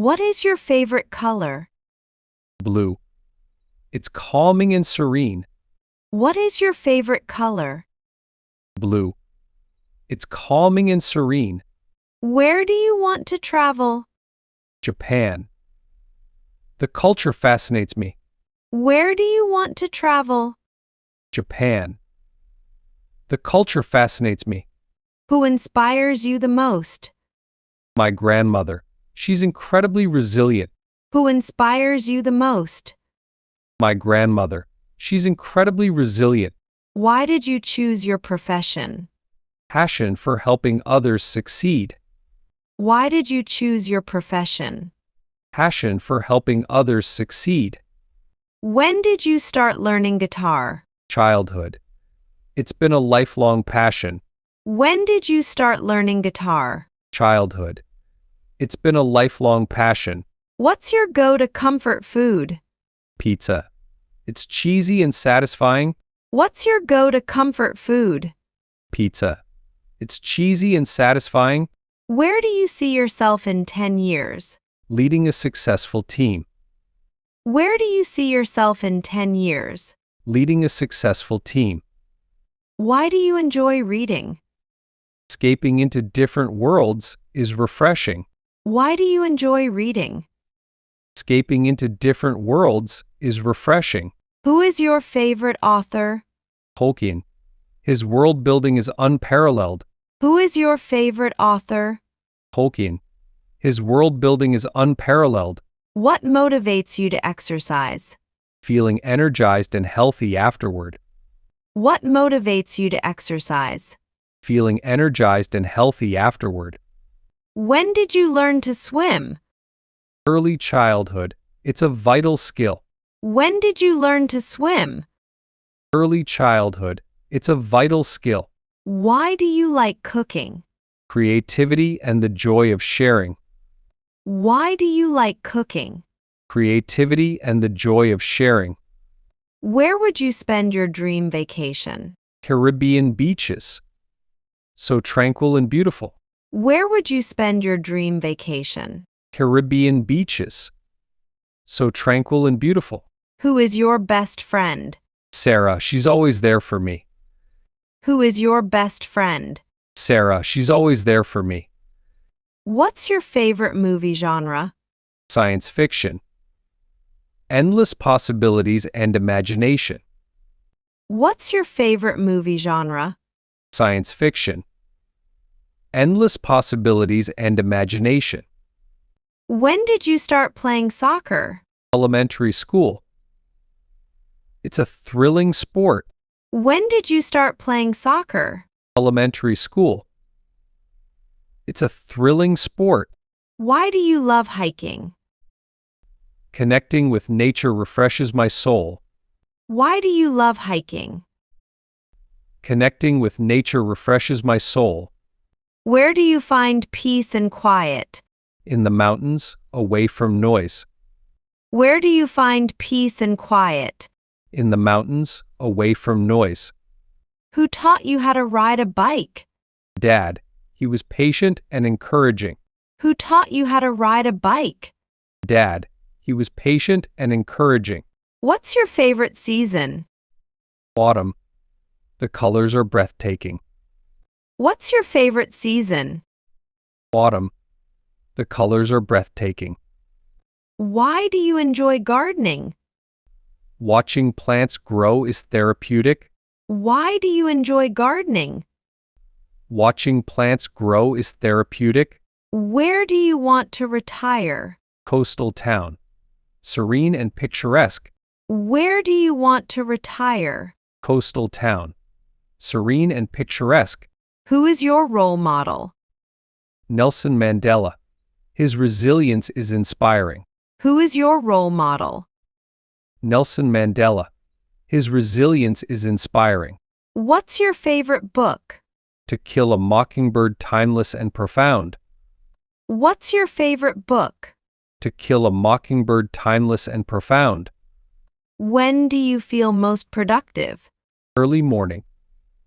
What is your favorite color? Blue. It's calming and serene. What is your favorite color? Blue. It's calming and serene. Where do you want to travel? Japan. The culture fascinates me. Where do you want to travel? Japan. The culture fascinates me. Who inspires you the most? My grandmother. She's incredibly resilient. Who inspires you the most? My grandmother. She's incredibly resilient. Why did you choose your profession? Passion for helping others succeed. Why did you choose your profession? Passion for helping others succeed. When did you start learning guitar? Childhood. It's been a lifelong passion. When did you start learning guitar? Childhood. It's been a lifelong passion. What's your go-to comfort food? Pizza. It's cheesy and satisfying. What's your go-to comfort food? Pizza. It's cheesy and satisfying. Where do you see yourself in 10 years? Leading a successful team. Where do you see yourself in 10 years? Leading a successful team. Why do you enjoy reading? Escaping into different worlds is refreshing. Why do you enjoy reading? Escaping into different worlds is refreshing. Who is your favorite author? Tolkien. His world building is unparalleled. Who is your favorite author? Tolkien. His world building is unparalleled. What motivates you to exercise? Feeling energized and healthy afterward. What motivates you to exercise? Feeling energized and healthy afterward. When did you learn to swim? Early childhood. It's a vital skill. When did you learn to swim? Early childhood. It's a vital skill. Why do you like cooking? Creativity and the joy of sharing. Why do you like cooking? Creativity and the joy of sharing. Where would you spend your dream vacation? Caribbean beaches. So tranquil and beautiful. Where would you spend your dream vacation? Caribbean beaches. So tranquil and beautiful. Who is your best friend? Sarah, she's always there for me. Who is your best friend? Sarah, she's always there for me. What's your favorite movie genre? Science fiction. Endless possibilities and imagination. What's your favorite movie genre? Science fiction. Endless possibilities and imagination. When did you start playing soccer? Elementary school. It's a thrilling sport. When did you start playing soccer? Elementary school. It's a thrilling sport. Why do you love hiking? Connecting with nature refreshes my soul. Why do you love hiking? Connecting with nature refreshes my soul. Where do you find peace and quiet? In the mountains, away from noise. Where do you find peace and quiet? In the mountains, away from noise. Who taught you how to ride a bike? Dad. He was patient and encouraging. Who taught you how to ride a bike? Dad. He was patient and encouraging. What's your favorite season? Autumn. The colors are breathtaking. What's your favorite season? Autumn. The colors are breathtaking. Why do you enjoy gardening? Watching plants grow is therapeutic. Why do you enjoy gardening? Watching plants grow is therapeutic. Where do you want to retire? Coastal town. Serene and picturesque. Where do you want to retire? Coastal town. Serene and picturesque. Who is your role model? Nelson Mandela. His resilience is inspiring. Who is your role model? Nelson Mandela. His resilience is inspiring. What's your favorite book? To Kill a Mockingbird, timeless and profound. What's your favorite book? To Kill a Mockingbird, timeless and profound. When do you feel most productive? Early morning.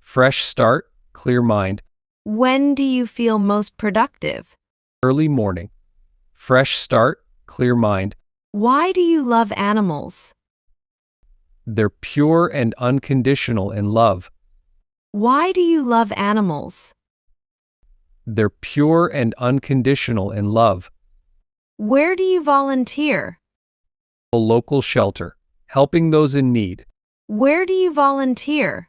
Fresh start, clear mind. When do you feel most productive? Early morning. Fresh start, clear mind. Why do you love animals? They're pure and unconditional in love. Why do you love animals? They're pure and unconditional in love. Where do you volunteer? A local shelter, helping those in need. Where do you volunteer?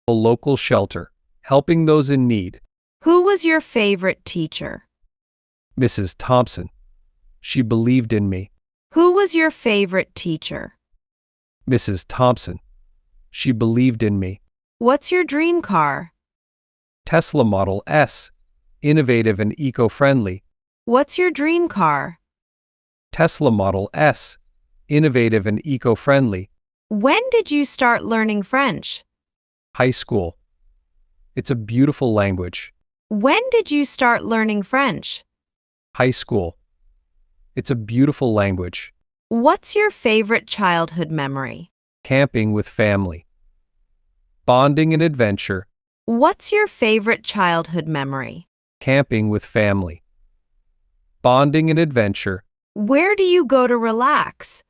A local shelter, helping those in need. Who was your favorite teacher? Mrs. Thompson. She believed in me. Who was your favorite teacher? Mrs. Thompson. She believed in me. What's your dream car? Tesla Model S. Innovative and eco-friendly. What's your dream car? Tesla Model S. Innovative and eco-friendly. When did you start learning French? High school. It's a beautiful language. When did you start learning French? High school. It's a beautiful language. What's your favorite childhood memory? Camping with family. Bonding and adventure. What's your favorite childhood memory? Camping with family. Bonding and adventure. Where do you go to relax?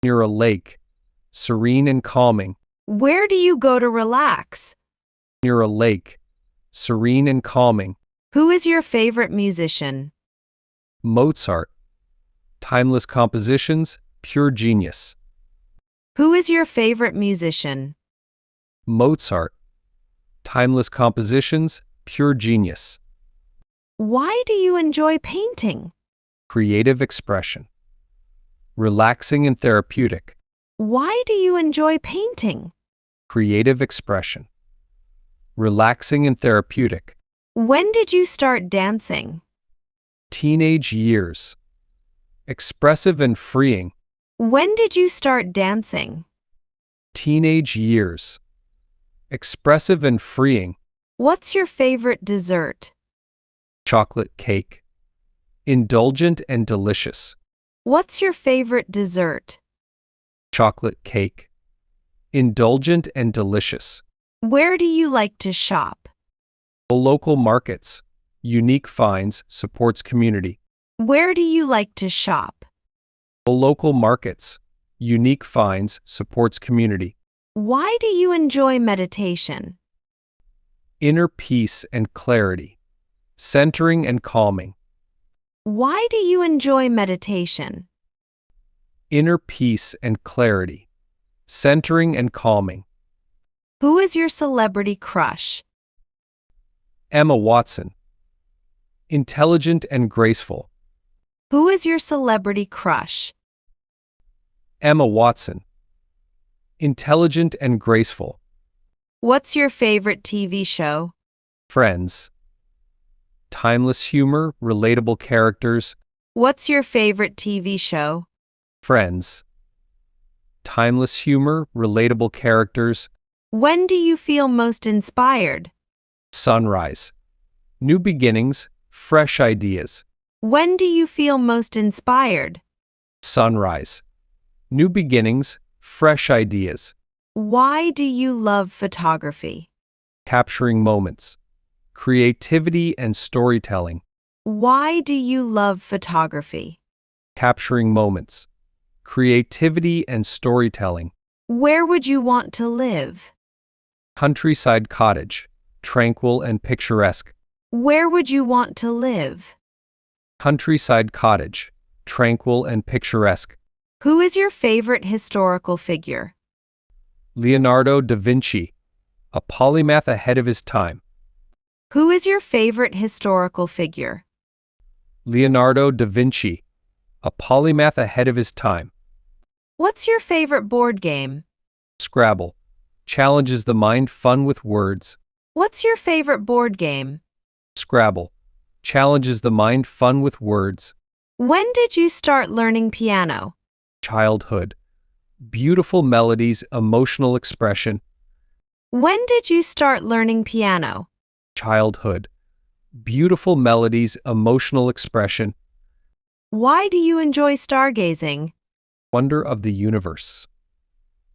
Near a lake. Serene and calming. Where do you go to relax? Near a lake. Serene and calming. Who is your favorite musician? Mozart. Timeless compositions, pure genius. Who is your favorite musician? Mozart. Timeless compositions, pure genius. Why do you enjoy painting? Creative expression. Relaxing and therapeutic. Why do you enjoy painting? Creative expression. Relaxing and therapeutic. When did you start dancing? Teenage years. Expressive and freeing. When did you start dancing? Teenage years. Expressive and freeing. What's your favorite dessert? Chocolate cake. Indulgent and delicious. What's your favorite dessert? Chocolate cake. Indulgent and delicious. Where do you like to shop? Local markets. Unique finds supports community. Where do you like to shop? Local markets. Unique finds supports community. Why do you enjoy meditation? Inner peace and clarity. Centering and calming. Why do you enjoy meditation? Inner peace and clarity. Centering and calming. Who is your celebrity crush? Emma Watson. Intelligent and graceful. Who is your celebrity crush? Emma Watson. Intelligent and graceful. What's your favorite TV show? Friends. Timeless humor, relatable characters. What's your favorite TV show? Friends. Timeless humor, relatable characters. When do you feel most inspired? Sunrise. New beginnings, fresh ideas. When do you feel most inspired? Sunrise. New beginnings, fresh ideas. Why do you love photography? Capturing moments. Creativity and storytelling. Why do you love photography? Capturing moments. Creativity and storytelling. Where would you want to live? Countryside cottage. Tranquil and picturesque. Where would you want to live? Countryside cottage. Tranquil and picturesque. Who is your favorite historical figure? Leonardo da Vinci. A polymath ahead of his time. Who is your favorite historical figure? Leonardo da Vinci. A polymath ahead of his time. What's your favorite board game? Scrabble. Challenges the mind, fun with words. What's your favorite board game? Scrabble. Challenges the mind, fun with words. When did you start learning piano? Childhood. Beautiful melodies, emotional expression. When did you start learning piano? Childhood. Beautiful melodies, emotional expression. Why do you enjoy stargazing? Wonder of the universe.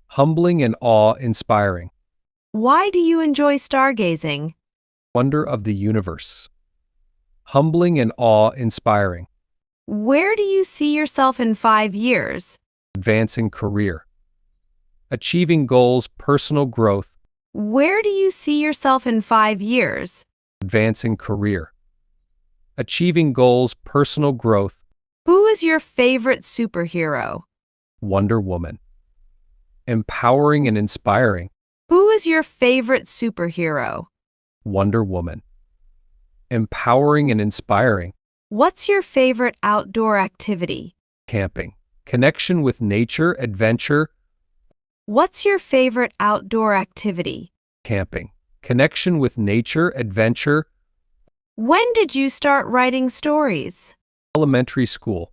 Humbling and awe-inspiring. Why do you enjoy stargazing? Wonder of the universe. Humbling and awe-inspiring. Where do you see yourself in 5 years? Advancing career. Achieving goals, personal growth. Where do you see yourself in 5 years? Advancing career. Achieving goals, personal growth. Who is your favorite superhero? Wonder Woman. Empowering and inspiring. Who is your favorite superhero? Wonder Woman. Empowering and inspiring. What's your favorite outdoor activity? Camping. Connection with nature, adventure. What's your favorite outdoor activity? Camping. Connection with nature, adventure. When did you start writing stories? Elementary school.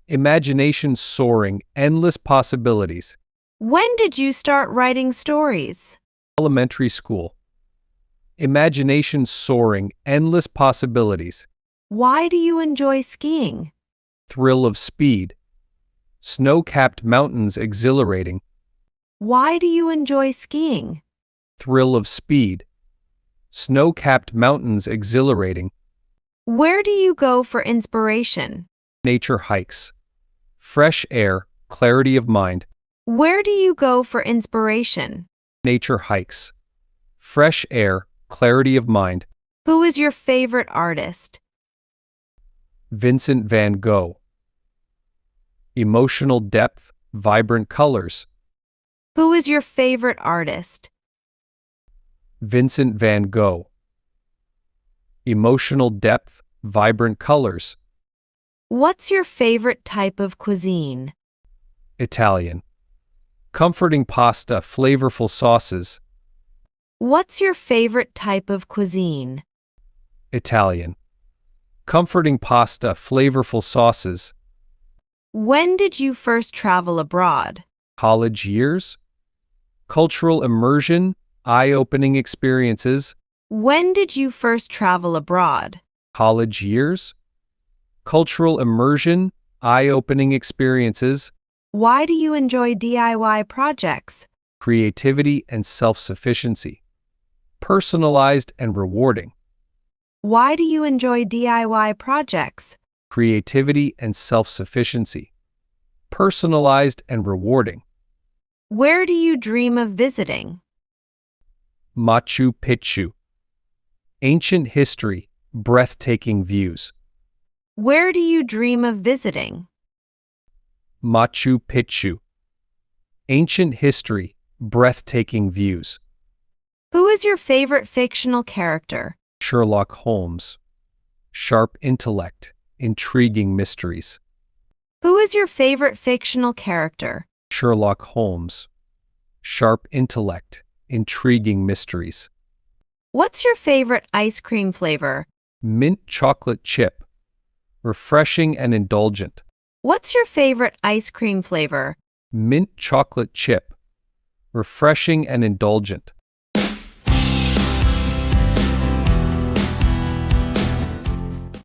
Imagination soaring, endless possibilities. When did you start writing stories? Elementary school. Imagination soaring, endless possibilities. Why do you enjoy skiing? Thrill of speed. Snow-capped mountains exhilarating. Why do you enjoy skiing? Thrill of speed. Snow-capped mountains exhilarating. Where do you go for inspiration? Nature hikes. Fresh air, clarity of mind. Where do you go for inspiration? Nature hikes. Fresh air, clarity of mind. Who is your favorite artist? Vincent van Gogh. Emotional depth, vibrant colors. Who is your favorite artist? Vincent van Gogh. Emotional depth, vibrant colors. What's your favorite type of cuisine? Italian. Comforting pasta, flavorful sauces. What's your favorite type of cuisine? Italian. Comforting pasta, flavorful sauces. When did you first travel abroad? College years. Cultural immersion, eye-opening experiences. When did you first travel abroad? College years. Cultural immersion, eye-opening experiences. Why do you enjoy DIY projects? Creativity and self-sufficiency. Personalized and rewarding. Why do you enjoy DIY projects? Creativity and self-sufficiency. Personalized and rewarding. Where do you dream of visiting? Machu Picchu. Ancient history, breathtaking views. Where do you dream of visiting? Machu Picchu. Ancient history, breathtaking views. Who is your favorite fictional character? Sherlock Holmes. Sharp intellect, intriguing mysteries. Who is your favorite fictional character? Sherlock Holmes. Sharp intellect, intriguing mysteries. What's your favorite ice cream flavor? Mint chocolate chip. Refreshing and indulgent. What's your favorite ice cream flavor? Mint chocolate chip. Refreshing and indulgent.